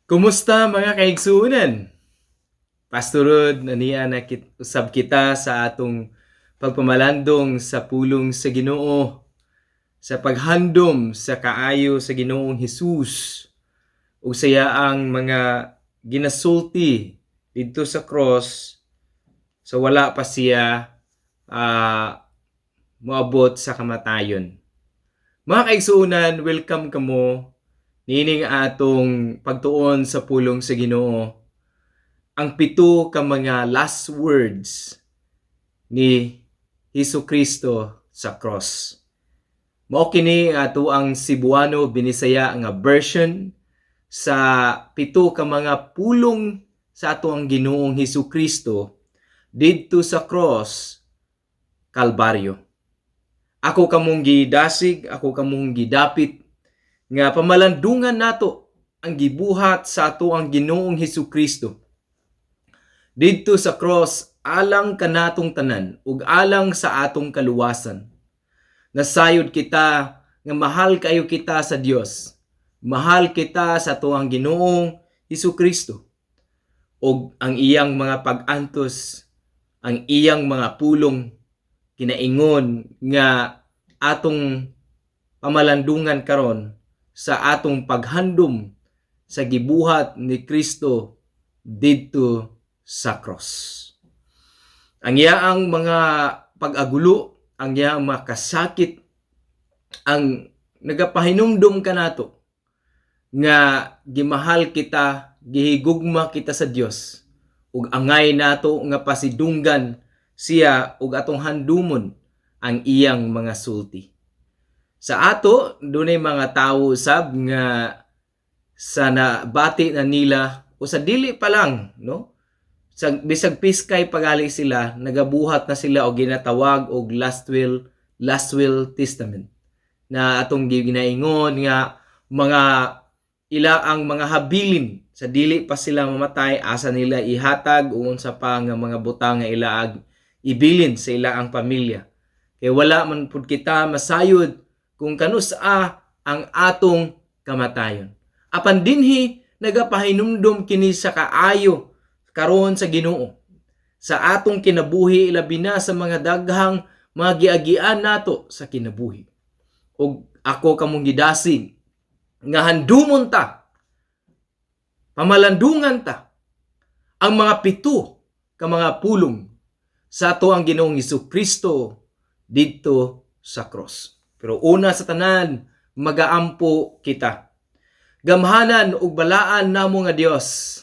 Kumusta mga kaigsuunan? Pastor Rod, naniya na usab kita sa atong pagpamalandong sa pulong sa Ginoo, sa paghandom sa kaayo sa Ginoong Hesus ug saya ang mga ginasulti didto sa cross sa wala pa siya moabot sa kamatayon. Mga kaigsuunan, welcome kamo nining atong pagtuon sa pulong sa Ginoo. Ang pito ka mga last words ni Hesus Kristo sa cross. Mao kini ato ang Cebuano Binisaya nga version sa pito ka mga pulong sa ato ang Ginoong Hesus Kristo didto sa cross Kalbaryo. Ako kamong gidasig, ako kamong gidapit nga pamalandungan nato ang gibuhat sa ato ang Ginoong Hesus Kristo didto sa cross alang kanatong tanan ug alang sa atong kaluwasan. Nasayod kita nga mahal kayo kita sa Dios. Mahal kita sa tuang Ginoong Hesus Kristo. ug ang iyang mga pag-antos, ang iyang mga pulong kinaingon nga atong pamalandungan karon sa atong paghandom sa gibuhat ni Kristo didto sa cross. Ang iyaang mga pag-agulo, ang iyaang mga kasakit, ang nagapahinumdum kanato nga gimahal kita, gihigugma kita sa Dios ug angay nato nga pasidunggan siya ug atong handumon ang iyang mga sulti. Sa ato dunay mga tawo sab nga sa nabati na nila o sa dili pa lang, no? Sa bisag piskay pagali sila, nagabuhat na sila og ginatawag og last will testament na atong ginaingon nga mga ila ang mga habilin sa dili pa sila mamatay, asa nila ihatag o unsa pa nga mga butang nga ilaag ibilin sa ila ang pamilya. Kay wala man pud kita masayod kung kanusa ang atong kamatayon. Apan dinhi nagapahinumdom kini sa kaayo karon sa Ginoo sa atong kinabuhi labi na sa mga daghang mga giagian nato sa kinabuhi. Ug ako kamong gidasig nga handumon ta, pamalandungan ta ang mga pito ka mga pulong sa ato ang Ginoong Hesus Kristo didto sa cross. Pero una sa tanan, magaampo kita. Gamhanan ug balaan namo nga Dios.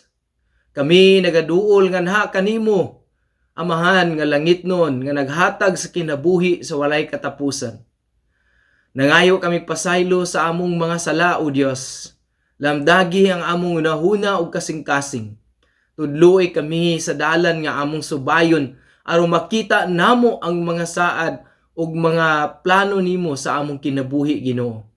Kami nagaduol nga nha kanimo, Amahan nga langitnon nga naghatag sa kinabuhi sa walay katapusan. Nangayo kami pasaylo sa among mga sala o Dios. Lamdagi ang among unahuna ug kasing-kasing. Tudloy kami sa dalan nga among subayon aron makita namo ang mga saad ug mga plano nimo sa among kinabuhi, Ginoo.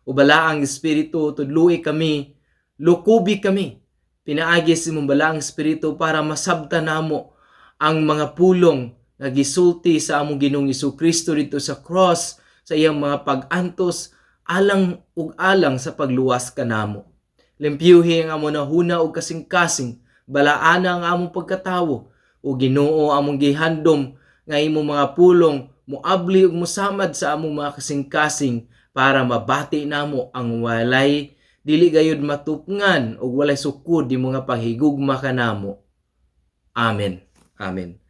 Ubala ang Espiritu, tudloy kami, lukubi kami. Pinaagi sa imong balaang Espiritu para masabtan namo ang mga pulong nga gisulti sa among Ginoong Hesus Kristo dito sa cross sa iyang mga pag-antos alang ug alang sa pagluwas kanamo. Limpyuhi ang among nahuna ug kasing-kasing, balaana ang among pagkatawo o Ginoo among gihandom nga imong mga pulong moabli ug mosamad sa among mga kasing-kasing para mabati namo ang walay dili gayud matupngan ug walay sukod di mga paghigugma kanamo. Amen. Amen.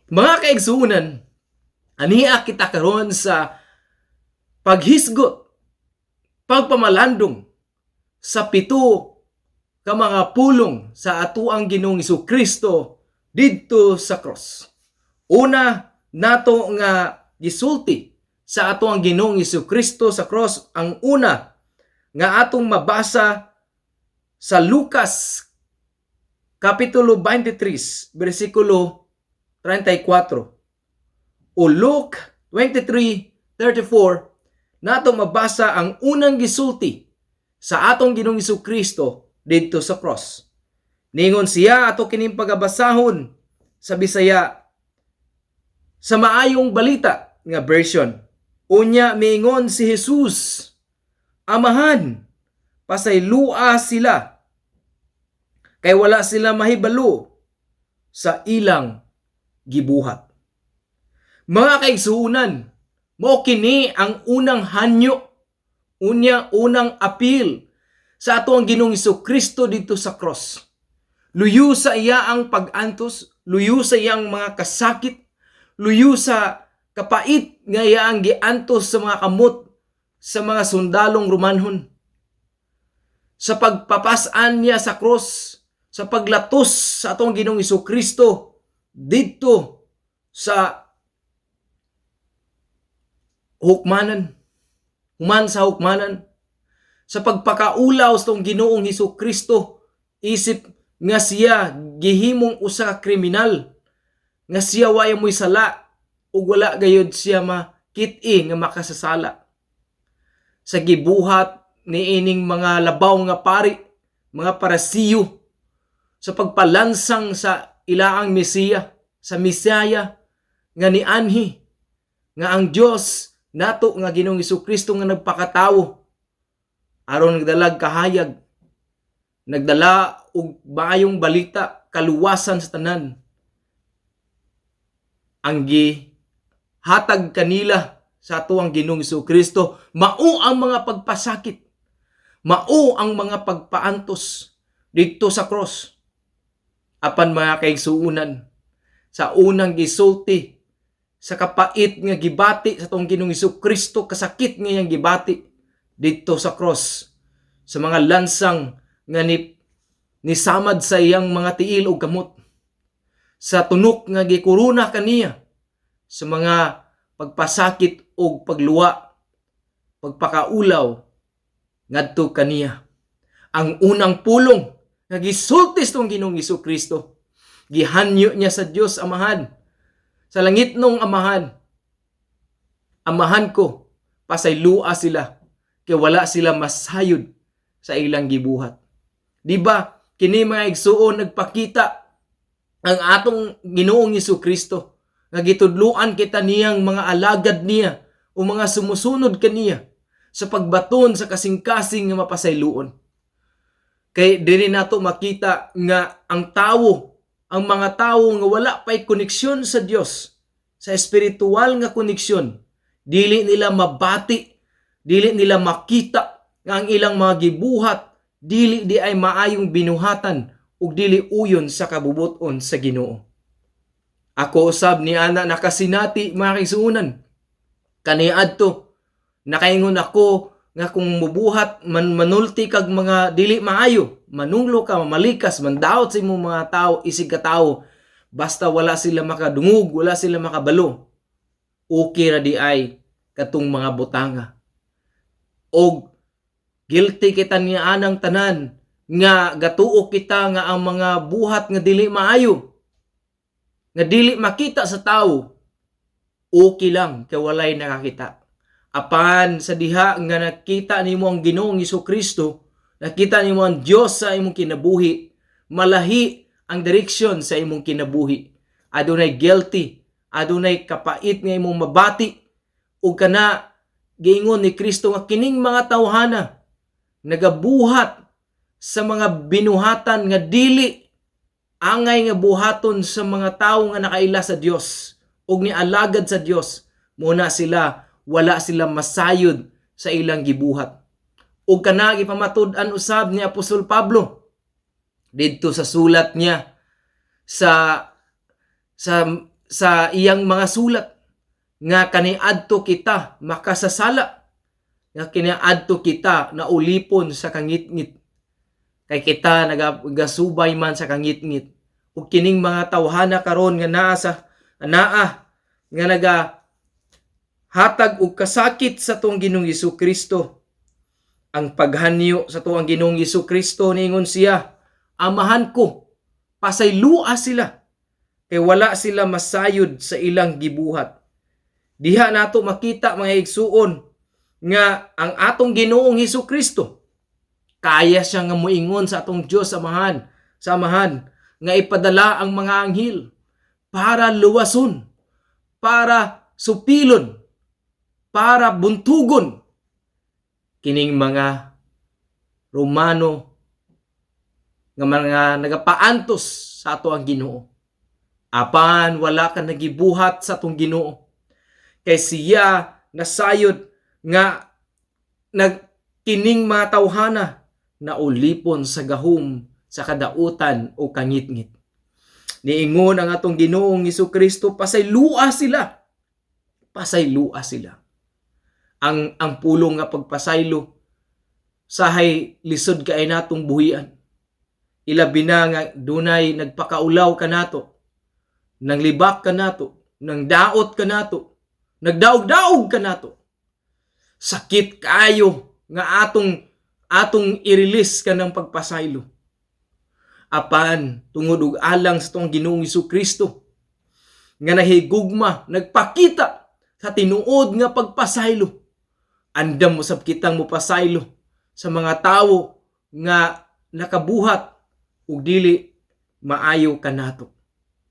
Mga kaigsuonan, ania kita karon sa paghisgot, pagpamalandong sa pito ka mga pulong sa atuang Ginoong Hesus Kristo didto sa cross. Una nato nga gisulti sa atuang Ginoong Hesus Kristo sa cross, ang una nga atong mabasa sa Lucas Kapitulo 23, versikulo 34. O Luke 23:34, nato mabasa ang unang gisulti sa atong Ginoong Hesus Kristo didto sa cross. Ningon siya ato kining pagabasahon sa Bisaya sa maayong balita nga version. Unya miingon si Jesus, Amahan, pasaylua sila kay wala sila mahibalo sa ilang gibuhat. Mga kaigsuunan, mao kini ang unang hanyo, unang appeal sa ato ang Ginoong Jesucristo dito sa cross. Luyo sa iya ang pag-antos, luyo sa iyang mga kasakit, luyo sa kapait nga iya ang giantos sa mga kamot sa mga sundalong Romanhon. Sa pagpapasan niya sa cross, sa paglatos sa atong Ginoong Jesucristo dito sa hukmanan, human sa hukmanan, sa pagpakaulaw sa atong Ginoong Jesucristo, isip nga siya gihimong usa ka kriminal, nga siya waya mo'y sala ug wala gayud siya makit-i nga makasasala. Sa gibuhat niining mga labaw nga pari, mga parasiyo, sa pagpalansang sa ilaang Mesiya, sa Mesaya nga nianhi, nga ang Dios nato nga Ginoong Jesucristo nga nagpakatawo aron nagdalag kahayag, nagdala og maayong balita, kaluwasan sa tanan. Ang gihatag kanila sa ato ang Ginoong Jesucristo mao ang mga pagpasakit, mao ang mga pagpaantos dito sa cross. Apan mga kaigsuunan, sa unang gisulti, sa kapait nga gibati sa atong Ginoong Jesucristo, kasakit nga iyang gibati dito sa cross, sa mga lansang nga nisamad sa iyang mga tiil o kamot, sa tunok nga gikorona kaniya, sa mga pagpasakit o pagluwa, pagpakaulaw ngadto kaniya. Ang unang pulong nga gisulti sa Ginoong Jesucristo, gihanyo niya sa Dios Amahan, sa langit nung Amahan, Amahan ko, pasaylua sila, kay wala sila masayod sa ilang gibuhat. Diba, kini mga igsuon nagpakita ang atong Ginoong Jesucristo, nga gitudluan kita niyang mga alagad niya o mga sumusunod kaniya sa pagbaton sa kasing-kasing nga mapasayloon. Kay diri nato makita nga ang mga tawo nga wala pay koneksyon sa Dios, sa espiritual nga koneksyon, dili nila mabati, dili nila makita nga ang ilang mga gibuhat dili di ay maayong binuhatan ug dili uyon sa kabubuton sa Ginoo. Ako usab ni ana nakasinati mga kaigsuonan, kaniadto nakaingon ako nga kung mubuhat manulti kag mga dili maayo, manunglo ka, mamalikas, mandaot sa imong mga tao, isig ka tao, basta wala sila makadungog, wala sila makabalo, okay ra di ay katong mga butanga. Og guilty kita niya anang tanan nga gatuo kita nga ang mga buhat nga dili maayo, nga dili makita sa tao, okay lang kay walay nakakita. Apan sa diha nga nakita nimo ang Ginoong Jesucristo, nakita nimo ang Dios sa imong kinabuhi, malahi ang direksyon sa imong kinabuhi. Adunay guilty, adunay kapait nga imong mabati, ug kana giingon ni Kristo nga kining mga tawhana nagabuhat sa mga binuhatan nga dili angay nga buhaton sa mga tawo nga nakaila sa Dios ug nialagad sa Dios, muna sila wala sila masayod sa ilang gibuhat. Ug kana gipamatud-an usab ni Apostol Pablo didto sa sulat niya sa iyang mga sulat nga kaniadto kita makasasala, nga kaniadto kita na ulipon sa kangitngit, kay kita nagasubay man sa kangitngit. Ug kining mga tawhana karon nga naa nga naga hatag og kasakit sa tuong Ginoong Jesucristo. Ang paghanyo sa tuong Ginoong Jesucristo, ningon siya, Amahan ko, pasaylua sila, kay wala sila masayod sa ilang gibuhat. Diha nato makita mga igsuon nga ang atong Ginoong Jesucristo, kaya siya nga moingon sa atong Dios Amahan, sa Amahan, nga ipadala ang mga anghel para luwason, para supilon, para buntugon kining mga Romano nga mga nagapaantos sa ato ang Ginoo. Apan wala ka nagibuhat sa atong Ginoo. Kay siya nasayod nga nagkining mga tawhana na ulipon sa gahom sa kadautan o kangitngit. Niingon ang atong Ginoong Hesukristo, pasaylua sila. Pasaylua sila. Ang pulong nga pagpasaylo sahay lisod kaay natong buhian. Ilabi na nga dunay nagpakaulaw kanato, nang libak kanato, nang daot kanato, nagdaog-daog kanato. Sakit kayo nga atong i-release ka ng pagpasaylo. Apan tungod og alang sa tong Ginoong Hesukristo nga nahigugma, nagpakita sa tinuod nga pagpasaylo. Andam mo sab kitang mopasaylo sa mga tawo nga nakabuhat ug dili maayo kanato.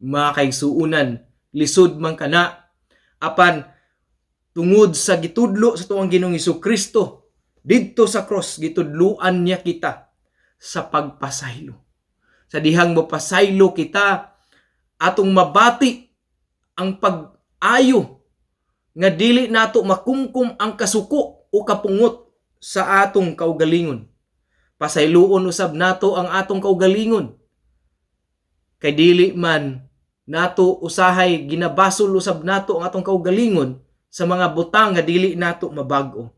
Mga kaigsuunan, lisod man kana, apan tungod sa gitudlo sa tuang Ginoong Hesukristo didto sa cross, gitudloan niya kita sa pagpasaylo. Sa dihang mapasaylo kita, atong mabati ang pag-ayo nga dili nato makumkum ang kasuko o kapungot sa atong kaugalingon. Pasayloon usab nato ang atong kaugalingon. Kay dili man nato usahay ginabasol usab nato ang atong kaugalingon sa mga butang nga dili nato mabag-o.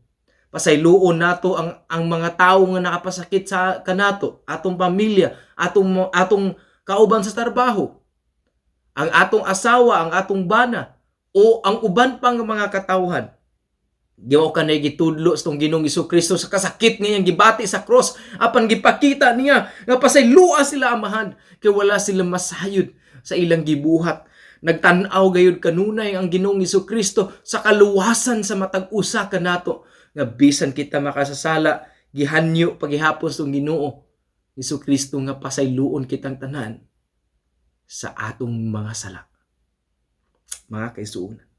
Pasayloon nato ang mga tawo nga nakapasakit sa kanato, atong pamilya, atong kauban sa trabaho, ang atong asawa, ang atong bana, o ang uban pang mga katawhan. Diwa ka na gitudlo sa tong Ginoong Hesukristo sa kasakit niyang gibati sa cross, apan gipakita niya nga pasaylua sila amahan kay wala sila masayod sa ilang gibuhat. Nagtan-aw gayud kanunay ang Ginoong Hesukristo sa kaluwasan sa matag usa kanato nga bisan kita makasasala gihanyo paghihapon sa Ginoo Hesukristo nga pasayloon kitang tanan sa atong mga sala. Mga kaigsuonan,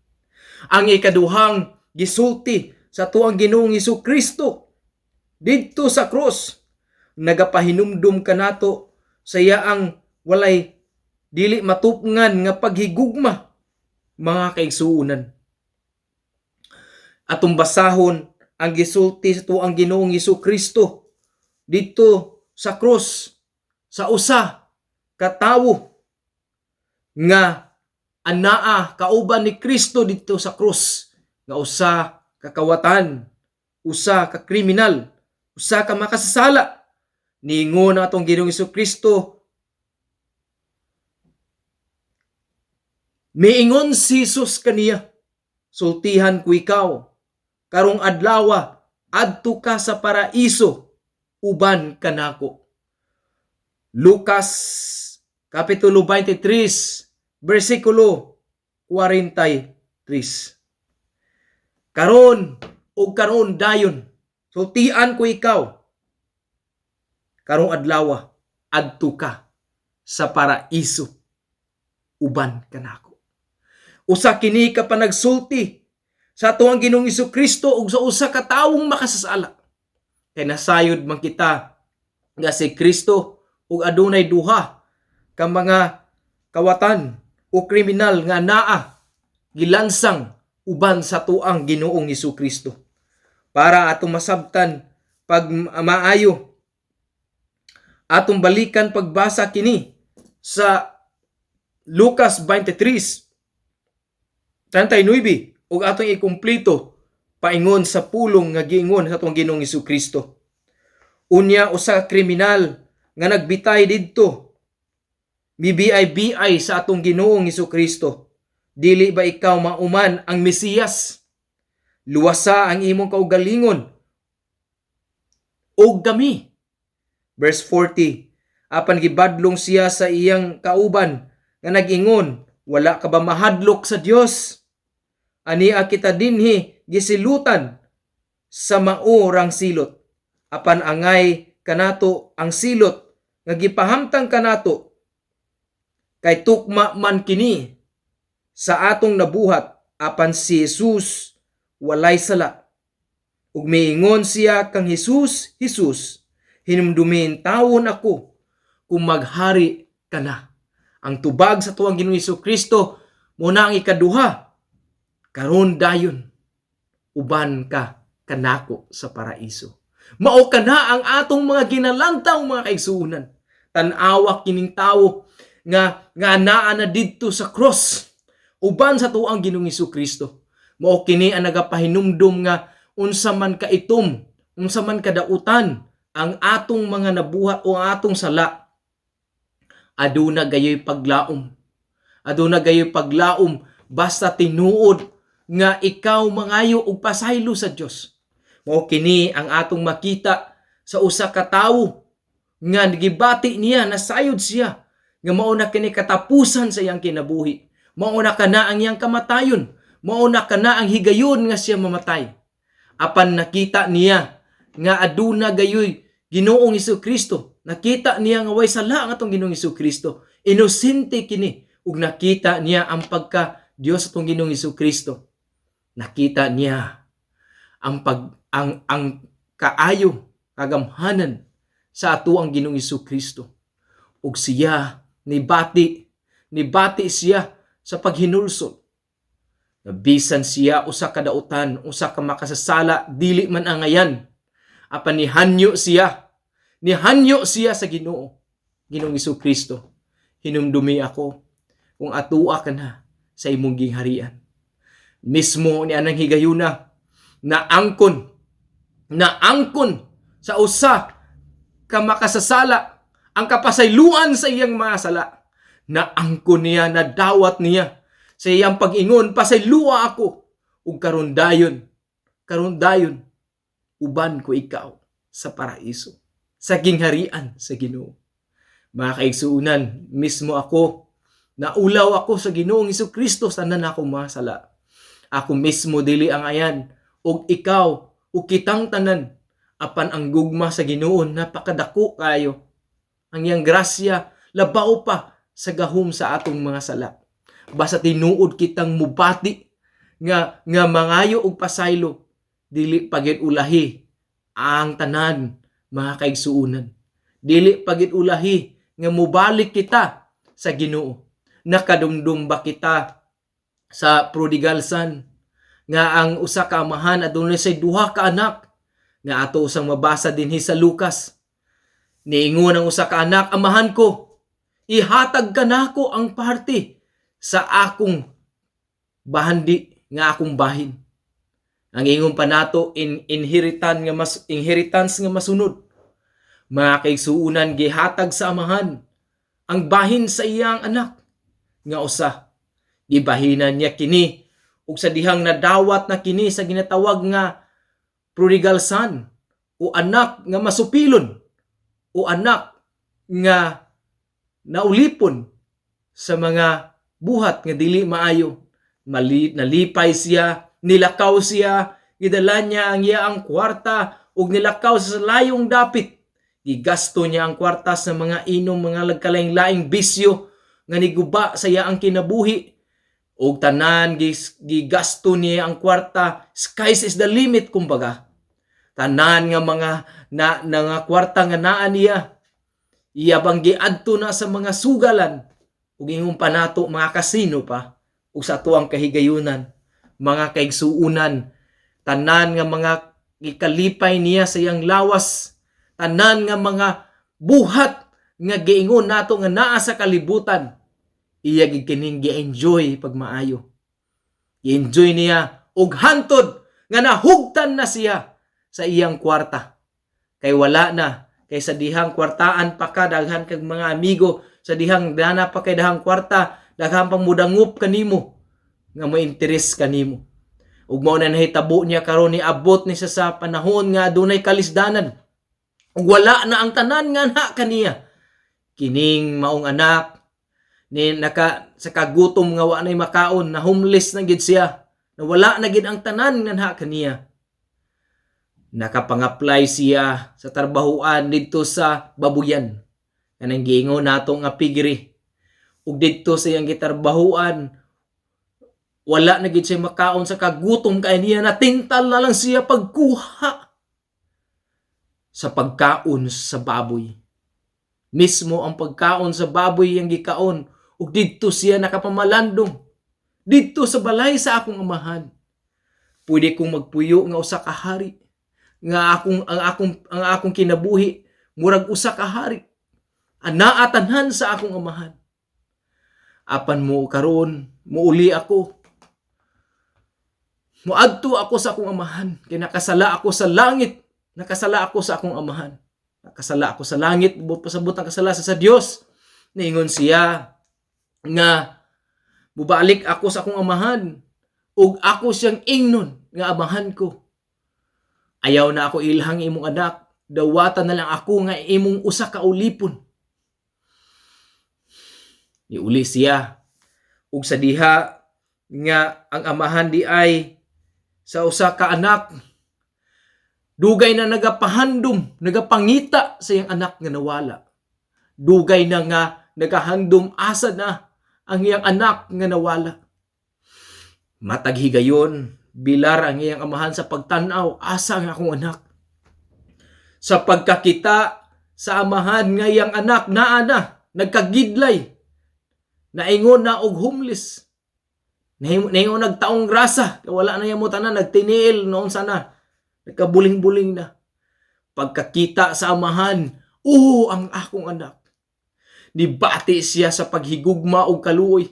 ang ikaduhang gisulti sa tuang Ginoong Hesukristo didto sa cross, nagapahinumdum kanato sa iyaang walay dili matupngan nga paghigugma. Mga kaigsuonan, atong basahon ang gisulti sa tuang Ginoong Hesukristo didto sa cross, sa usa ka tawo nga anaa kauban ni Kristo dito sa cross, nga usa ka kawatan, usa ka kriminal, usa ka makasasala. Niingon atong Ginoong Hesukristo, miingon si Jesus kaniya, sultihan ko ikaw, karong adlaw adto ka sa paraiso, uban kanako. Lucas Kapitulo 23, versikulo 43. Karon dayon, sultian ko ikaw, karong adlaw adto ka sa paraiso, uban kanako. Usa kini ka panagsulti sa atuang Ginoong Hesukristo ug sa usa ka tawong makasasala. Kay nasayod man kita nga si Kristo ug adunay duha ka mga kawatan o kriminal nga naa gilansang uban sa tuang Ginoong Hesukristo. Para atong masabtan pag maayo, atong balikan pagbasa kini sa Lucas 23:39 ug atong ikumpleto paingon sa pulong nga giingon sa atong Ginoong Hesukristo. Unya usa ka kriminal nga nagbitay didto, mibiay-biay sa atong Ginoong Hesukristo, dili ba ikaw mauman ang Mesiyas? Luwasa ang imong kaugalingon og kami. Verse 40, apan gibadlong siya sa iyang kauban nga nag-ingon, wala ka ba mahadlok sa Dios? Ania kita dinhi gisilutan sa maurang silot, apan angay kanato ang silot nga gipahamtang kanato, kay tukma man kini sa atong nabuhat, apan si Jesus walay sala. Ug miingon siya kang Jesus, hinumdumin tawon ako kung maghari ka na. Ang tubag sa tuwang Ginoong Jesucristo muna ang ikaduha, karon dayon uban ka kanako sa paraiso. Mao kana ang atong mga ginalangtang mga kaigsuonan. Tan-awa kining tawo nga naa na didto sa cross uban sa tuang Ginoong Jesucristo. Mao kini ang nagapahinumdum nga unsa man kaitom, unsa man kadautan ang atong mga nabuhat o ang atong sala, aduna gayoy paglaom. Aduna gayoy paglaom basta tinuod nga ikaw mangayo og pasaylo sa Dios. Mao kini ang atong makita sa usa ka tawo nga gibati niya, nasayod siya nga mao na kini katapusan sa iyang kinabuhi. Mao na kana ang iyang kamatayon. Mao na kana ang higayon nga siya mamatay. Apan nakita niya nga aduna gayoy Ginoong Jesucristo. Nakita niya nga way sala ang atong Ginoong Jesucristo. Inosente kini ug nakita niya ang pagka Dios atong Ginoong Jesucristo. Nakita niya ang kaayo, kagamhanan sa ato ang Ginoong Jesucristo. Ug siya nibati siya sa paghinulsol. Nabisan siya usa ka dautan, usa ka makasasala, dili man angayan. Apan nihanyo siya sa Ginoo, Ginoong Jesucristo. Hinumdumi ako kung atua ka na sa imong gingharian. Mismo ni anang higayuna na angkon sa usa ka makasasala ang kapasayloan sa iyang mga sala. Na angkon niya, na dawat niya sa iyang pag-ingon, pasaylua ako ug karon dayon uban ko ikaw sa paraiso, sa gingharian sa Ginoo. Mga kaigsuonan, mismo ako, naulaw ako sa Ginoong Jesucristo sa tanan akong mga sala. Ako mismo dili ang ayan, ug ikaw, ug kitang tanan, apan ang gugma sa Ginoo napakadako kayo. Ang iyang grasya labaw pa sa gahom sa atong mga sala. Basta tinuod kitang mubati nga mangayo og pasaylo, dili pagid ulahi ang tanan, mga kaigsuonan. Dili pagid ulahi nga mubalik kita sa Ginoo. Nakadumdum ba kita sa prodigal son nga ang usa ka amahan adunay say duha ka anak, nga ato usang mabasa dinhi sa Lucas. Niingon ang usa ka anak, amahan ko, ihatag ka nako ang parte sa akong bahandi nga akong bahin. Ang ingon pa nato inheritance nga masunod. Mga kaigsuonan, gihatag sa amahan ang bahin sa iyang anak nga usa. Gibahinan niya kini ug sa dihang nadawat na kini sa ginatawag nga prodigal son o anak nga masupilon o anak nga naulipon sa mga buhat nga dili maayo. Nalipay siya, nilakaw siya, gidala niya ang iyaang kwarta ug nilakaw sa layong dapit. Gigasto niya ang kwarta sa mga inom, mga lagkalaing-laing bisyo nga niguba sa iyaang kinabuhi. Ug tanan gigasto niya ang kwarta, skies is the limit kumbaga. Tanan nga mga nga kwarta nga naa niya, iya bang giadto na sa mga sugalan ug ingon pa nato mga kasino pa ug sa tuang kahigayunan, mga kaigsuonan, tanan nga mga gikalipay niya sa iyang lawas, tanan nga mga buhat nga giingon nato nga naa sa kalibutan, iya gid kining gi-enjoy pagmaayo. I-enjoy niya ug hantod nga nahugtan na siya sa iyang kwarta. Kay wala na, kay sa dihang kwartaan pa ka, daghan kag mga amigo, sa dihang dana pa kay dahang kwarta, daghan pang mudangup kanimo nga mo interes kanimo. Ug mao na nahitabo niya karon ni abot ni sa panahon nga adunay kalisdanan. Ug wala na ang tanan nga na kaniya. Kining maong anak ni sa kagutom nga wa nay makaon, na homeless na gid siya. Na wala na gid ang tanan nga na kaniya. Nakapang-apply siya sa trabahoan dito sa Babuyan. Kanang giingon nato nga pigiri. Ug didto sa iyang gitrabahoan, wala na gid siya makaon sa kagutom kay niya, natintal na lang siya pagkuha sa pagkaon sa baboy. Mismo ang pagkaon sa baboy yang gikaon, ug didto siya nakapamalandong. Didto sa balay sa akong amahan. Pwede kong magpuyo nga usa ka hari. Nga ang akong kinabuhi murag usa ka hari. Anaa tanhan sa akong amahan. Apan mo karon, muuli ako. Muadto ako sa akong amahan. Kay nakasala ako sa langit. Nakasala ako sa akong amahan. Nakasala ako sa langit, pasabot ang kasala sa Dios. Niingon siya nga mubalik ako sa akong amahan ug ako siyang ingnon nga amahan ko. Ayaw na ako ilhang imong anak, dawatan na lang ako nga imong usa ka ulipon. Niuli siya ug sa diha nga ang amahan di ay sa usa ka anak, dugay na nagapahandom, nagapangita sa iyang anak nga nawala. Dugay na nga nagahandom asa na ang iyang anak nga nawala. Matag higayon, bilar ang iyang amahan sa pagtanaw, asa ang akong anak. Sa pagkakita sa amahan nga iyang anak, naa na, nagkagidlay, naingon na og homeless. Naingon nagtaong grasa, wala na yung tanan, nagtiniil noon sana. Nagkabuling-buling na. Pagkakita sa amahan, ang akong anak. Nibati siya sa paghigugma og kaluoy.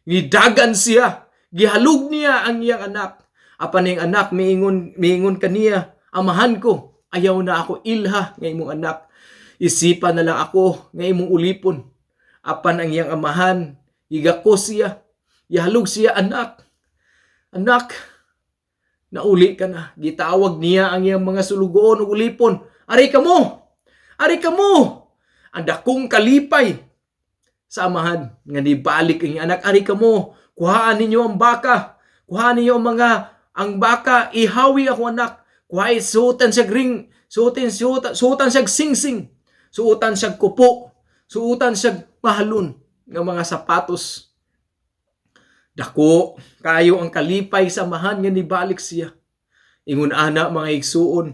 Nidagan siya. Gihalog niya ang iyang anak. Apan ang anak, miingon kaniya, amahan ko, ayaw na ako ilha nga imong anak. Isipan na lang ako nga imong ulipon. Apan ang iyang amahan, igako siya. Ihalog siya, anak. Anak, nauli ka na. Gitawag niya ang iyang mga sulugoon o ulipon. Ari ka mo! Ari ka mo! Ang dakong kalipay sa amahan. Nga nibalik ang iyang anak. Ari ka mo! Kuhaan ninyo ang baka. Kuhaan ninyo ang baka. Ihawi ako anak. Kuhaan, suotan siya ring. Suotan siya singsing. Suotan siya kupo. Suotan siya mahalon ng mga sapatos. Dako, kayo ang kalipay sa amahan nga nibalik siya. Ingon ana mga igsuon,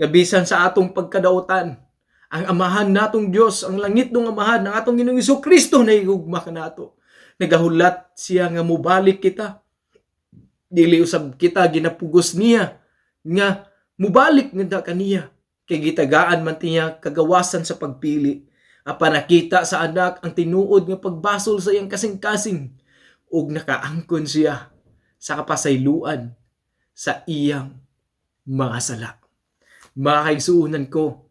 gabisan sa atong pagkadautan, ang amahan natong Dios, ang langit ng amahan, ang atong Ginoong Jesucristo na igugma kanato. Nagahulat siya nga mubalik kita. Dili usab kita ginapugos niya nga mubalik nga kaniya. Kay gitagaan man tiya kagawasan sa pagpili. Apan nakita sa anak ang tinuod nga pagbasol sa iyang kasing-kasing. Ug nakaangkon siya sa kapasayloan sa iyang mga sala. Mga kaigsuunan ko,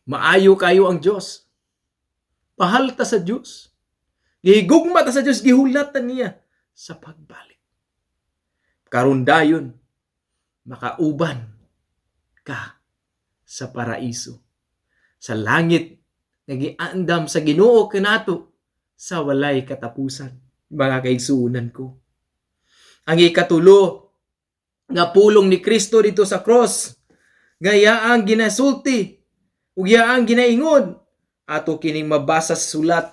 maayo kayo ang Diyos. Pahal ta sa Diyos. Gihigugma ta sa Diyos, gihulatan niya sa pagbalik. Karon dayon, makauban ka sa paraiso. Sa langit, nagiandam sa Ginoo kanato sa walay katapusan. Mga kaigsuunan ko. Ang ikatulo nga pulong ni Kristo dito sa cross, nga yaang ginasulti ug yaang ginaingon, ato kining mabasa sa sulat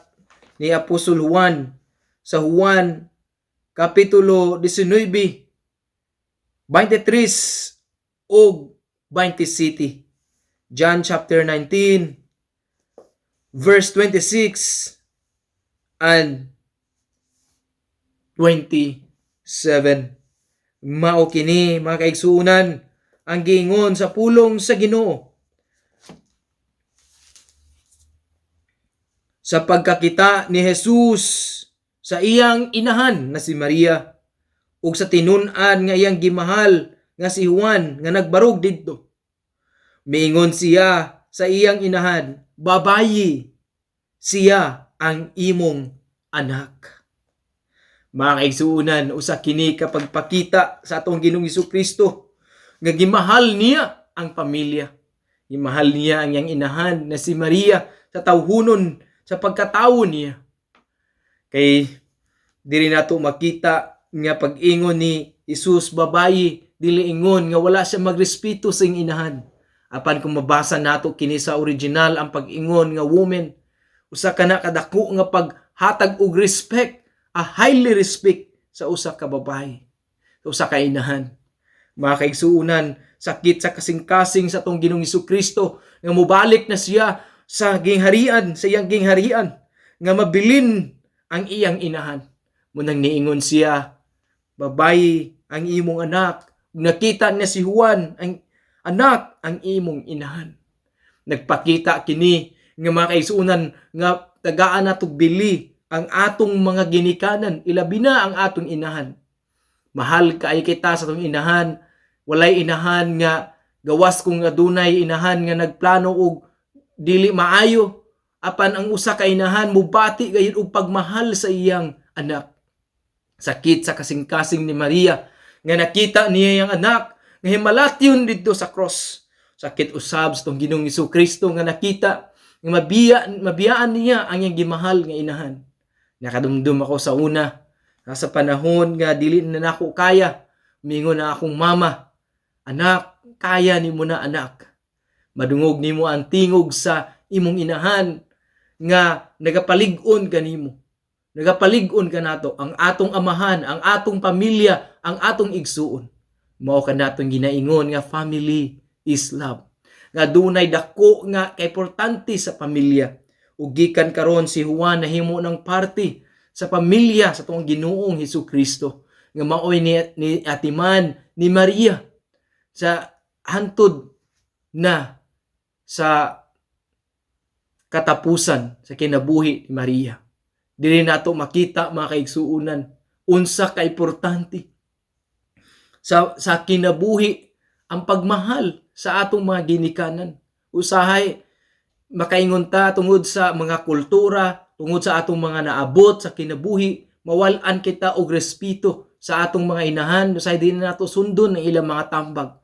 ni Apostol Juan sa Juan kapitulo 19 23 ug 27. John chapter 19 verse 26 and 27. Mao kini mga kaigsuunan ang giingon sa pulong sa Ginoo. Sa pagkakita ni Jesus sa iyang inahan na si Maria ug sa tinun-an nga iyang gimahal nga si Juan nga nagbarog didto. Miingon siya sa iyang inahan, babayi, siya ang imong anak. Mga kaigsuunan, usa kini kapag pakita sa atong Ginoong Jesucristo nga gimahal niya ang pamilya. Gimahal niya ang iyang inahan na si Maria sa tawhunon sa pagkatawo niya. Kay dili nato makita nga pag-ingon ni Jesus babayi, dili ingon nga wala siya magrespeto sa iyang inahan. Apan kung mabasa nato kini sa original ang pag-ingon nga woman, usa kana kadako nga paghatag og respect, a highly respect sa usa ka babae, sa usa ka inahan. Mga kaigsuunan, sakit sa kasing-kasing sa atong Ginoong Jesucristo nga mobalik na siya sa gingharian, sa iyang gingharian, nga mabilin ang iyang inahan. Munang niingon siya, babayi ang imong anak. Nakita niya si Juan, ang anak ang imong inahan. Nagpakita kini nga mga kaigsuonan nga tagaan nato bili ang atong mga ginikanan, ilabi na ang atong inahan. Mahal kaay kita sa atong inahan. Walay inahan nga gawas kung adunay inahan nga nagplano og dili maayo, apan ang usa ka inahan mubati gayud og pagmahal sa iyang anak. Sakit sa kasing-kasing ni Maria nga nakita niya ang anak nga himalatyon didto sa cross. Sakit usab sa tong Ginoong Jesucristo nga nakita nga mabiyaan niya ang iyang gimahal nga inahan. Nakadumdum ako sa una, sa panahon nga dili na nako kaya, mingon na akong mama, anak, kaya nimo na anak. Madungog nimo ang tingog sa imong inahan nga nagapalig-on kanimo. Nagapalig-on ka nato ang atong amahan, ang atong pamilya, ang atong igsuon. Mao ka natong ginaingon nga family is love. Nga dunay dako nga kaimportante sa pamilya. Ug gikan karon si Juan nahimo ng parte sa pamilya sa tuong Ginoong Hesukristo nga maoy ni atiman ni Maria sa hantod na sa katapusan sa kinabuhi ni Maria. Dili nato makita mga kaigsuonan unsa ka importante sa kinabuhi ang pagmahal sa atong mga ginikanan. Usahay makaingon ta tungod sa mga kultura, tungod sa atong mga naabot sa kinabuhi, mawal-an kita og respeto sa atong mga inahan, usahay din nato sundon ang ilang mga tambag.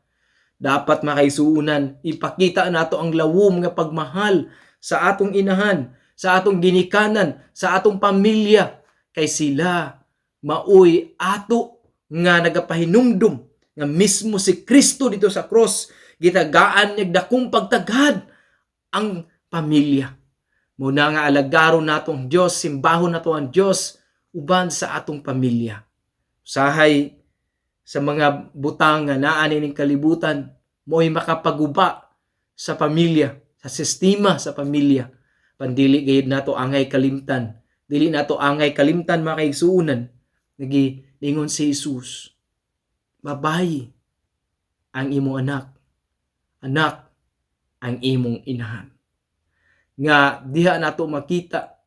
Dapat makaisuunan, ipakita nato ang lawom nga pagmahal sa atong inahan, sa atong ginikanan, sa atong pamilya, kay sila maoy ato nga nagapahinumdum nga mismo si Kristo dito sa cross gitagaan niya dakong pagtagad ang pamilya. Muna nga alagaron nato ang Dios, simbahon nato ang Dios uban sa atong pamilya. Usahay sa mga butang nga naa ning kalibutan, mo'y makapaguba sa pamilya, sa sistema sa pamilya. Pandili gayud nato angay kalimtan. Dili nato angay kalimtan mga kaigsuonan. Nagiingon si Jesus, babayi ang imong anak, anak ang imong inahan. Nga diha nato makita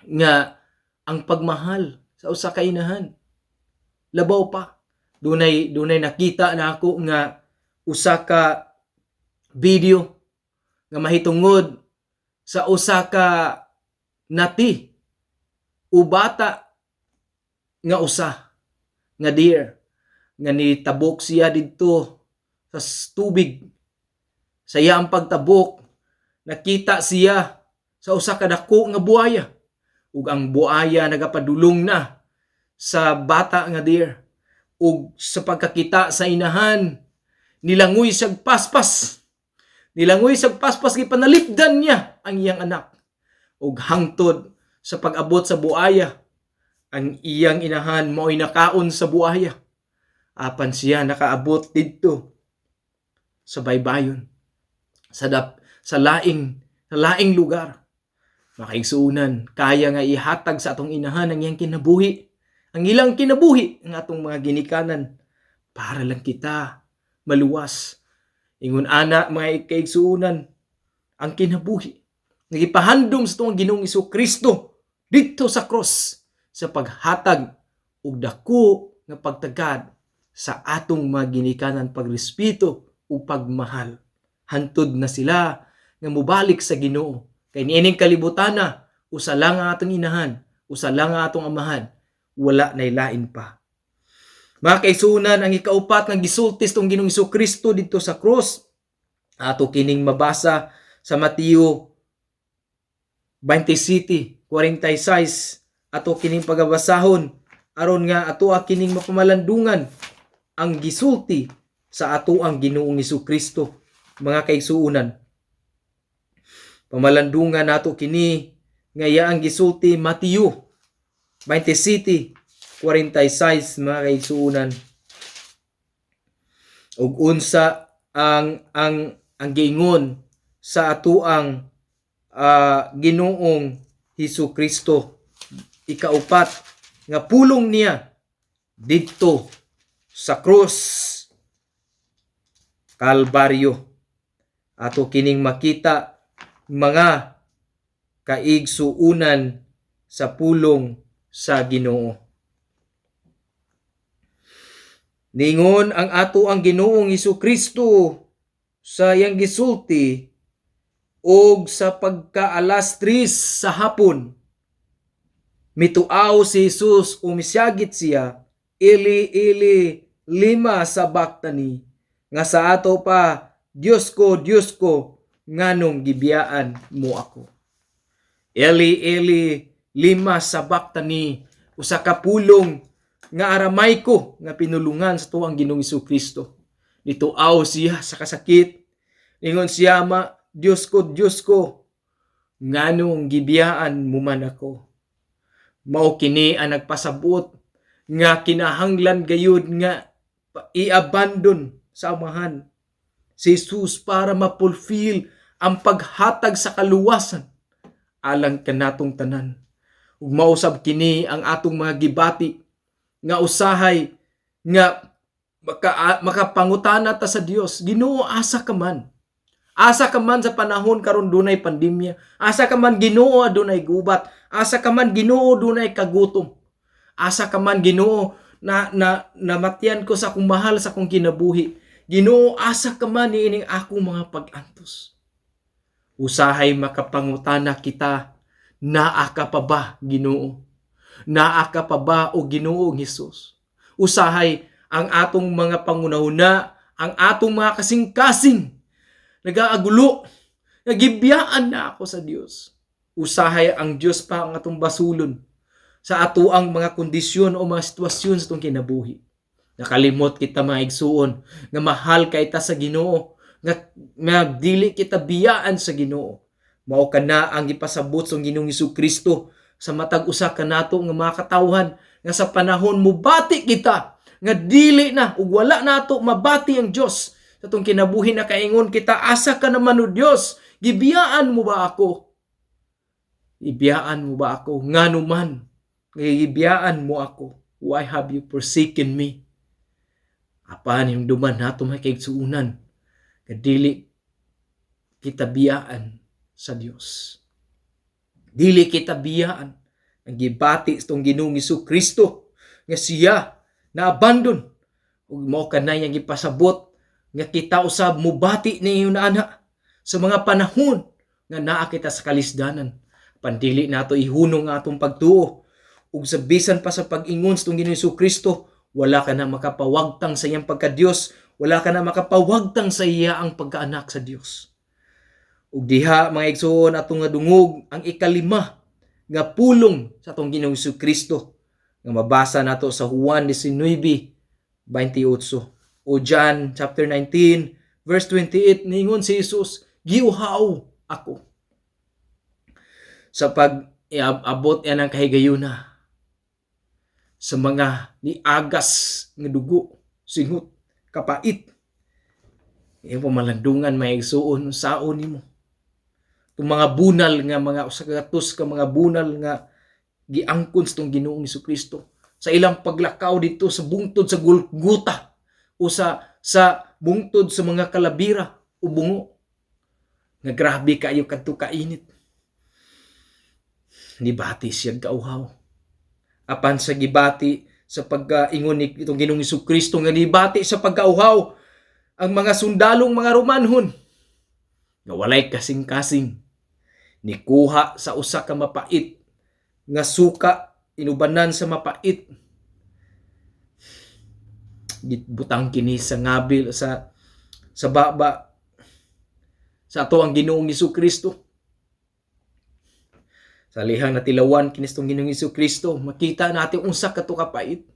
nga ang pagmahal sa usa ka inahan labaw pa. Dunay nakita na ako nga usa ka video nga mahitungod sa usa ka nati o bata nga usa nga deer nga nitabok siya didto sa tubig. Sa iyang pagtabok, nakita siya sa usa ka dako nga buaya. Ug ang buaya nagapadulong na sa bata nga deer. Ug sa pagkakita sa inahan, nilangoy siyag paspas. Nilangoy siyag paspas, gipanalipdan niya ang iyang anak. Ug hangtod sa pag-abot sa buaya, ang iyang inahan mao'y nakaon sa buaya. Apan siya nakaabot didto sa baybayon, sa laing lugar. Makaigsuunan, kaya nga ihatag sa atong inahan ang iyang kinabuhi, ang ilang kinabuhi, ang atong mga ginikanan, para lang kita maluwas. Ingon ana mga kaigsuunan, ang kinabuhi nagipahandom sa atong Ginoong Jesucristo dito sa cross sa paghatag og dako nga pagtagad sa atong mga ginikanan, pagrespeto o pagmahal. Hantod na sila nga mubalik sa Ginoo. Kay niining kalibutana, usa lang ang atong inahan, usa lang ang atong amahan, wala nay lain pa. Mga kaisunan, ang ikaupat nga gisultis tong Ginoong Jesucristo dito sa cross, ato kining mabasa sa Mateo 27:46, ato kining pagabasahon aron nga ato kining mapamalandungan ang gisulti sa ato ang Ginoong Jesucristo. Mga kaigsuonan, pamalandungan nato kini nga iyaang gisulti Mateo 27:46, mga kaigsuonan. Ug unsa ang giingon sa atuang Ginoong Hesus Kristo. Ikaupat, nga pulong niya didto sa krus Kalbaryo. Ato kining makita mga kaigsuunan sa pulong sa Ginoo. Ningon ang ato ang Ginoong Hesus Kristo sa iyang gisulti og sa pagka-alas 3 sa hapon. Mituaw si Jesus umisyagit siya, Eli, Eli, lima sabachthani, nga sa ato pa, Diyos ko, nganong gibiyaan mo ako. Eli, Eli, lima sabachthani, usa ka pulong nga Aramayko nga pinulungan sa tuang Ginoong Hesus Kristo. Nituaw siya sa kasakit, ingon siya, Diyos ko, nganong gibiyaan mo man ako. Mao kini ang nagpasabot nga kinahanglan gayud nga i-abandon sa amahan si Jesus para mapulfill ang paghatag sa kaluwasan alang kanatong tanan. Ug mausab kini ang atong mga gibati nga usahay nga makapangutana ta sa Dios. Ginoo, asa ka man? Asa ka man sa panahon karon dunay pandemya? Asa ka man, Ginoo, dunay gubat? Asa ka man, Ginoo, dunay kagutom? Asa ka man, Ginoo, na namatyan ko sa akong mahal sa akong kinabuhi? Ginoo, asa ka man niining akong mga pag-antos? Usahay makapangutana kita, naa ka pa ba, Ginoo? Naa ka pa ba, o Ginoong Hesus? Usahay ang atong mga pangunahuna, ang atong mga kasing-kasing, nagaagulo, nagibiyaan na ako sa Dios. Usahay ang Dios pa ang atong basulon sa ato ang mga kondisyon o mga sitwasyon sa atong kinabuhi. Nakalimot kita mga igsuon nga mahal kay ta sa Ginoo, nga dili kita biyaan sa Ginoo. Mao kana ang gipasabot sa Ginoong Hesus Kristo sa matag usa kanato nga mga katawhan nga sa panahon mubati kita nga dili na ug wala nato mabati ang Dios. Sa itong kinabuhi na kaingon kita, asa ka naman o Diyos, gibiyaan mo ba ako? Ibiyaan mo ba ako? Nga naman, gibiyaan mo ako. Why have you forsaken me? Apan yung duman nato may kaigsuunan, kadili kita biyaan sa Diyos. Dili kita biyaan. Ang gibati sa itong Ginoong Hesus Kristo, nga siya na abandon. Ug mao kanay ang gipasabot nga kita usab mubati niyo na ana sa mga panahon nga naa kita sa kalisdanan. Pandili nato ihunong atong pagtuo ug sa bisan pa sa pag-ingon sa Ginoong Hesus Kristo, wala ka na makapawagtang sa iyang pagka-Dios, wala ka na makapawagtang sa iya ang pagkaanak sa Dios. Ug diha mga igsoon atong nga dungog ang ikalima nga pulong sa atong Ginoong Hesus Kristo nga mabasa nato sa Juan 19:28. O John chapter 19 verse 28, ningon si Jesus, giuhaw ako. Sa pag-abot yan ang kahigayuna sa mga niagas nga dugo, singot, kapait. Yung pamalandungan may igsuon, saon nimo. Itong mga bunal nga, mga usagatos ka mga bunal nga giangkon sa itong Ginoong Hesus Kristo. Sa ilang paglakaw dito sa bungtod sa Golgota, o sa bungtod sa mga kalabira o bungo, nga grabe kayo kadto kainit. Nibati siya kauhaw. Apan sa gibati sa pag-ingon ni itong Ginoong Hesus Kristo, nga nibati sa pagkauhaw ang mga sundalong mga Romanhon nga walay kasing-kasing, nikuha sa usa ka mapait nga suka, inubanan sa mapait, gitbutang kini sa ngabil sa baba sa ato ang Ginoong Hesus Kristo. Sa lihang natilawan kini sa Ginoong Hesus Kristo, makita natin unsa kato kapait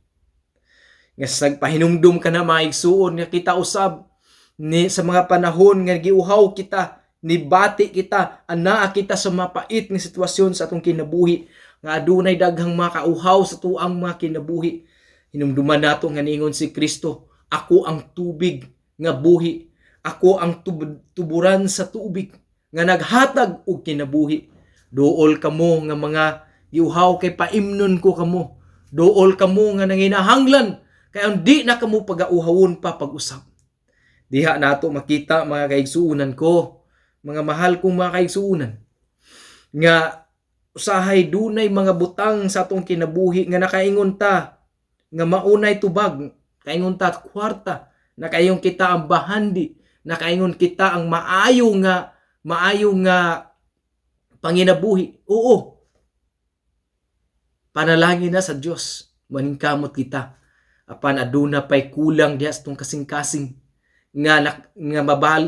nga nagpahinumdum ka na mga igsuon nga kita usab ni sa mga panahon nga giuhaw kita, nibati kita, anaa kita sa mapait nga sitwasyon sa atong kinabuhi, nga adunay daghang mga kauhaw sa tuang mga kinabuhi. Hinumduman nato nga ningon si Kristo, ako ang tubig nga buhi, ako ang tuburan sa tubig, nga naghatag og kinabuhi. Duol kamo nga mga giuhaw kay paimnon ko kamo. Duol kamo nga nanginahanglan kay ang di na kamo pagauhawon pa pag-usab. Diha nato makita mga kaigsuunan ko, mga mahal kong mga kaigsuunan, nga usahay dunay mga butang sa atong kinabuhi nga nakaingon ta nga maunay tubag, kaingon ta kwarta, nakaingon kita ang bahandi, nakaingon kita ang maayo nga panginabuhi. Oo. Panalangin na sa Dios, maningkamot kita. Apan aduna pay kulang diha sa tong kasing-kasing nga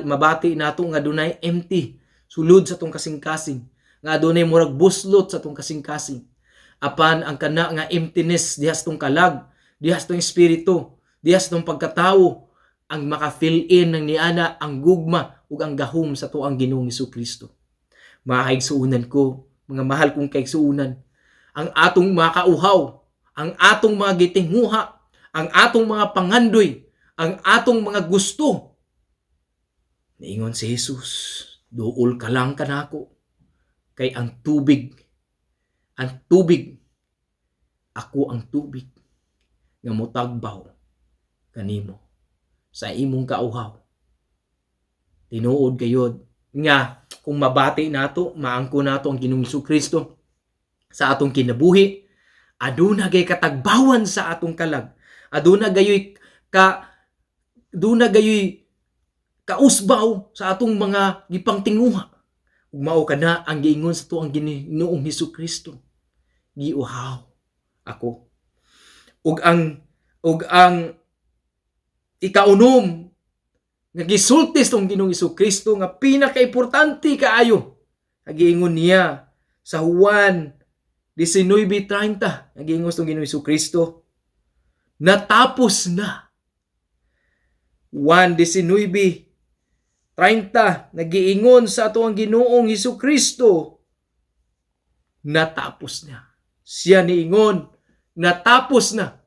mabati nato nga dunay empty sulod sa tong kasing-kasing, nga dunay murag buslot sa tong kasing-kasing. Apan ang kana nga emptiness diha sa tong kalag, diha sa tong espiritu, diha sa tong pagkatawo, ang maka-fill in ng niana ang gugma ug ang gahom sa tuang Ginoong Hesukristo. Mga kaigsuunan ko, mga mahal kong kaigsuunan, ang atong mga kauhaw, ang atong mga gitinguha, ang atong mga pangandoy, ang atong mga gusto, niingon si Jesus, duol ka lang kanako, kay ang tubig, ako ang tubig, nga motagbaw kanimo sa imong kauhaw. Tinuod gayod nga kung mabati nato, maangko nato ang Ginoong Hesukristo sa atong kinabuhi, aduna gay katagbawan sa atong kalag, aduna gayoy kausbaw sa atong mga gipangtinguha. Ug mao kana ang giingon sa tuang Ginoong Hesukristo, giuhaw ako. Ug ang ikaunom nga gisulti sa Ginoong Hesukristo nga pinakaimportante kaayo, giingon niya sa Juan 19:30, giingon sa Ginoong Hesukristo, natapos na. Juan 19:30, nagiingon sa ato ang Ginoong Hesukristo, natapos na. Siya niingon, natapos na.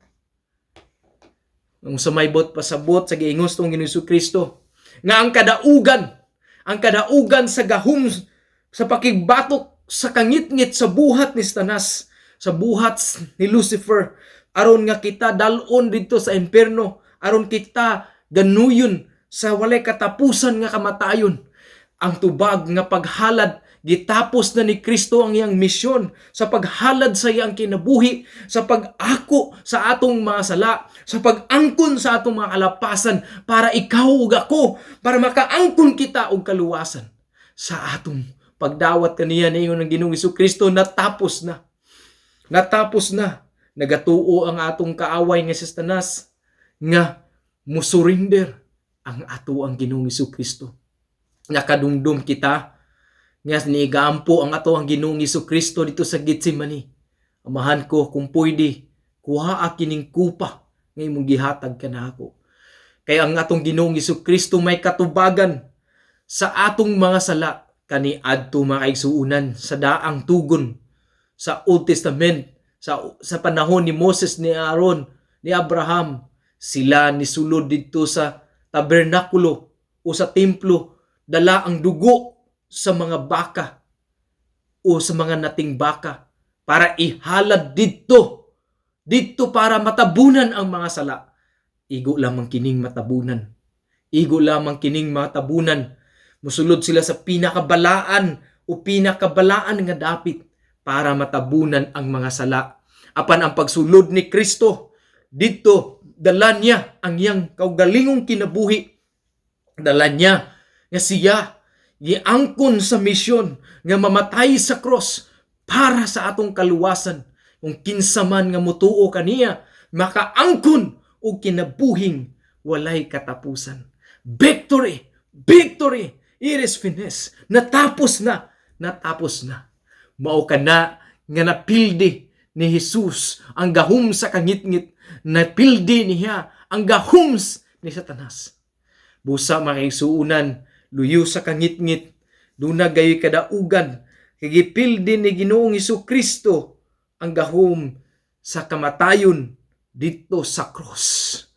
Nung sumaybot pasabot sa giingon sa Ginoong Hesukristo, nga ang kadaugan sa gahom sa pakigbatok sa kangitngit sa buhat ni Satanas, sa buhat ni Lucifer, aron nga kita dalon dito sa impierno, aron kita ganuyon sa walay katapusan nga kamatayon. Ang tubag nga paghalad, gitapos na ni Kristo ang iyang misyon sa paghalad sa iyang kinabuhi, sa pag-ako sa atong mga sala, sa pag-angkon sa atong mga kalapasan, para ikaw ug ako, para makaangkon kita og kaluwasan. Sa atong pagdawat kaniya niingon ng Ginoong Hesukristo, natapos na. Natapos na. Nagatuo ang atong kaaway nga si Satanas nga musurinder ang ato ang Ginoong Hesukristo. Nakadumdum kita nga niigaampo ang ato ang Ginoong Hesukristo dito sa Getsemani. Amahan ko, kung pwede, kuha kining kupa nga imong gihatag kanako. Kaya ang atong Ginoong Hesukristo may katubagan sa atong mga sala, kani adto mga kaigsuunan sa daang tugon sa Old Testament, sa panahon ni Moses, ni Aaron, ni Abraham. Sila nisulod dito sa tabernakulo o sa templo, dala ang dugo sa mga baka o sa mga nating baka para ihalad dito para matabunan ang mga sala. Igo lamang kining matabunan. Musulod sila sa pinakabalaan nga dapit para matabunan ang mga sala. Apan ang pagsulod ni Kristo dito, dala niya ang iyang kaugalingong kinabuhi. Dala niya nga siya giangkon sa misyon nga mamatay sa cross para sa atong kaluwasan. Kung kinsa man nga mutuo kaniya, makaangkon og kinabuhing walay katapusan. Victory! It is finished. Natapos na. Mao kana nga napildi ni Jesus ang gahom sa kangitngit, napildi niya ang gahom ni Satanas. Busa mga kaigsuunan, luyo sa kangitngit, duna gayoy kadaugan, kagipildi ni Ginoong Hesukristo ang gahom sa kamatayon dito sa cross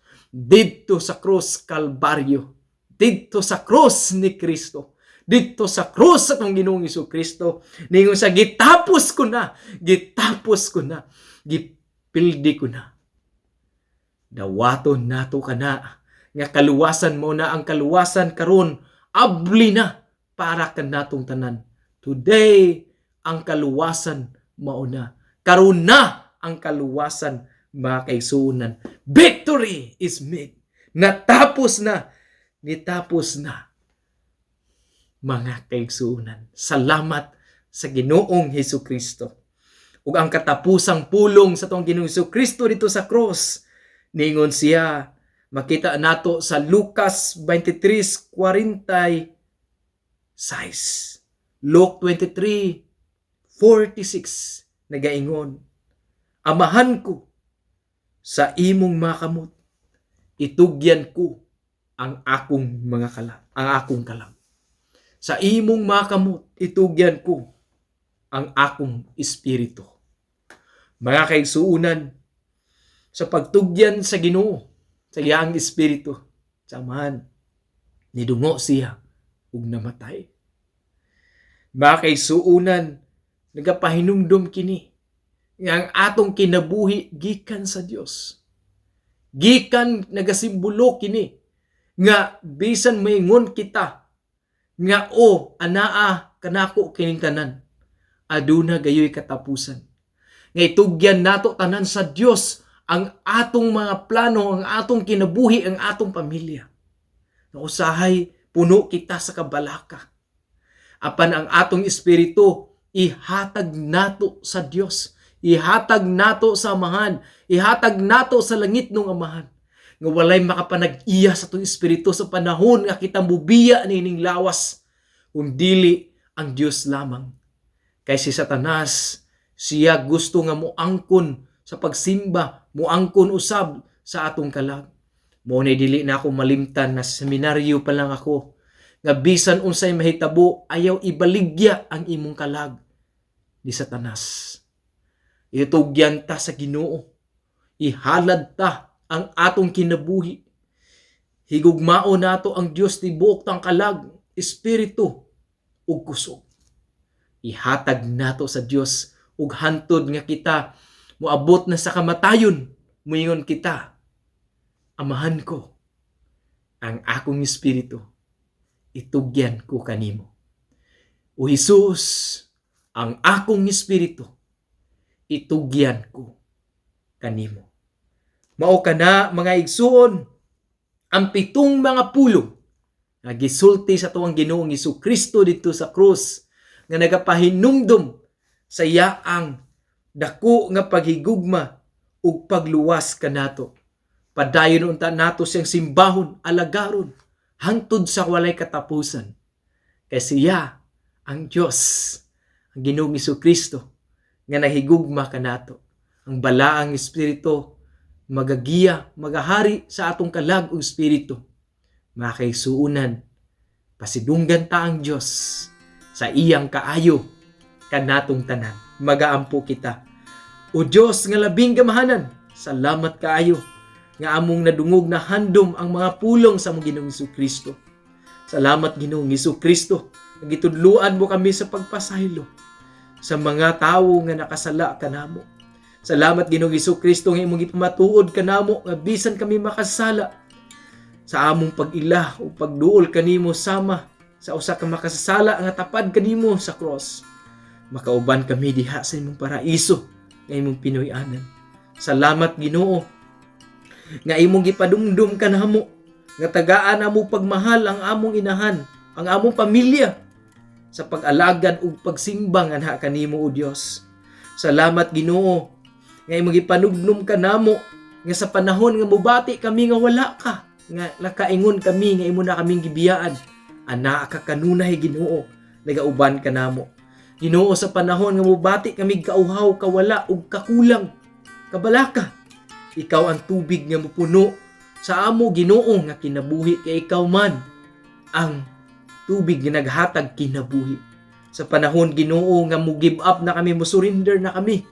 Kalbaryo, dito sa cross ni Kristo, dito sa krus sa atong Ginoong Jesucristo. Ningon sa gitapos ko na, gipildi ko na. Dawaton nato kana nga kaluwasan mo na ang kaluwasan karon abli na para kanatong tanan. Today ang kaluwasan mao na. Karon na ang kaluwasan, mga kaigsuonan. Victory is made. Nitapos na. Mga kaigsuonan. Salamat sa Ginoong Hesukristo. Ug ang katapusang pulong sa tong Ginoong Hesukristo dito sa cross, ningon siya, makita nato sa Lucas 23:46. Luke 23:46 nagaingon, Amahan ko sa imong makamot, itugyan ko ang akong kalam. Sa imong makamot, itugyan ko ang akong espiritu. Mga kaigsuonan, sa pagtugyan sa Ginoo, sa iyang espiritu, samahan, nidungo siya ug namatay. Mga kaigsuonan, nagapahinumdum kini nga ang atong kinabuhi gikan sa Dios. Gikan nagasimbolo kini nga bisan maingon kita nga anaa kanako kining tanan, aduna gayoy katapusan. Nga itugyan nato tanan sa Dios ang atong mga plano, ang atong kinabuhi, ang atong pamilya. Na usahay puno kita sa kabalaka. Apan ang atong espiritu ihatag nato sa Dios. Ihatag nato sa amahan. Ihatag nato sa langit ng amahan. Nga walay makapanag-iya sa itong espiritu sa panahon nga kita mubiya nining lawas. Kundili ang Dios lamang. Kay si Satanas, siya gusto nga muangkon sa pagsimba, muangkon usab sa atong kalag. Mo na dili na ako malimtan na seminaryo pa lang ako. Nga bisan unsay mahitabo, ayaw ibaligya ang imong kalag ni Satanas. Itugyan ta sa Ginoo. Ihalad ta ang atong kinabuhi. Higugmao nato ang Dios tibuok tang kalag, espiritu ug kusog. Ihatag nato sa Dios ug hantod nga kita moabot na sa kamatayon, muingon kita, Amahan ko ang akong espiritu, itugyan ko kanimo. O Jesus, ang akong espiritu, itugyan ko kanimo. Mao kana mga igsuon, ang 7 mga pulong nga gisulti sa tuwang Ginoong Jesucristo dito sa krus nga nagapahinumdum sa yaang dako nga paghigugma ug pagluwas kanato. Padayon unta nato siyang simbahon, alagaron hangtod sa walay katapusan. Kay siya ang Dios, ang Ginoong Jesucristo nga nahigugma kanato. Ang balaang espiritu magagiya, magahari sa atong kalag ug espiritu. Mga kaigsuonan, pasidunggan ta ang Dios sa iyang kaayo kanatong tanan. Magaampo kita. O Dios nga labing gamahanan, salamat kaayo nga among nadungog na handom ang mga pulong sa among Ginoong Jesucristo. Salamat Ginoong Jesucristo, nagitudluan mo kami sa pagpasaylo sa mga tawo nga nakasala kanamo. Salamat Ginoong Jesucristo nga imong gipamatuod kanamo nga bisan kami makasala sa among pag-ila o pagduol kanimo sama sa usa ka makasasala nga tapad kanimo sa cross. Makauban kami diha sa imong paraiso nga imong pinuy-anan. Salamat Ginoo nga imong gipadumdum kanamo nga tagaan amo pagmahal ang among inahan, ang among pamilya sa pag-alagad ug pagsimba nga kanimo o Dios. Salamat Ginoo nga imong gipanugnom kanamo nga sa panahon nga mubati kami nga wala ka, nga nakaingon kami nga imo na kaming gibiyaan, ana ka kanunay Ginoo, nagauban kanamo. Ginoo, sa panahon nga mubati kami kauhaw, kawala ug kakulang, kabalaka, ikaw ang tubig nga mopuno sa amo Ginoo nga kinabuhi, kay ikaw man ang tubig nga naghatag kinabuhi. Sa panahon Ginoo nga mo give up na kami, mo surrender na kami,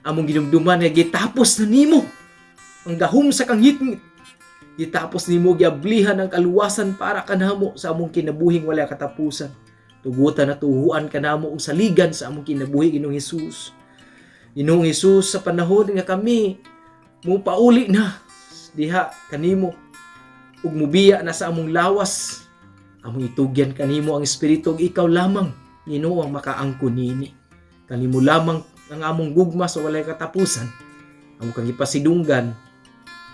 among ginumduman nga gitapos na nimo ang gahom sa kangitngit. Gitapos nimo giablihan ang kaluwasan para kanamo sa among kinabuhing wala katapusan. Tugutan na tuhuan ka namo og saligan sa among kinabuhi, Ginoong Hesus. Ginoong Hesus, sa panahon nga kami mupauli na diha kanimo ug mubiya na sa among lawas, among itugyan kanimo ang espiritu ug ikaw lamang, Ginoo, ang makaangkon nini. Kanimo lamang ang among gugma sa walay katapusan. Among kang ipasidunggan.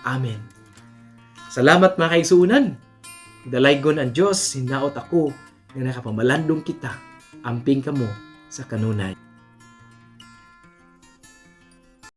Amen. Salamat mga kaigsuunan. Dalaygon ang Dios, hinaot ako nga nakapamalandong kita. Amping kamo sa kanunay.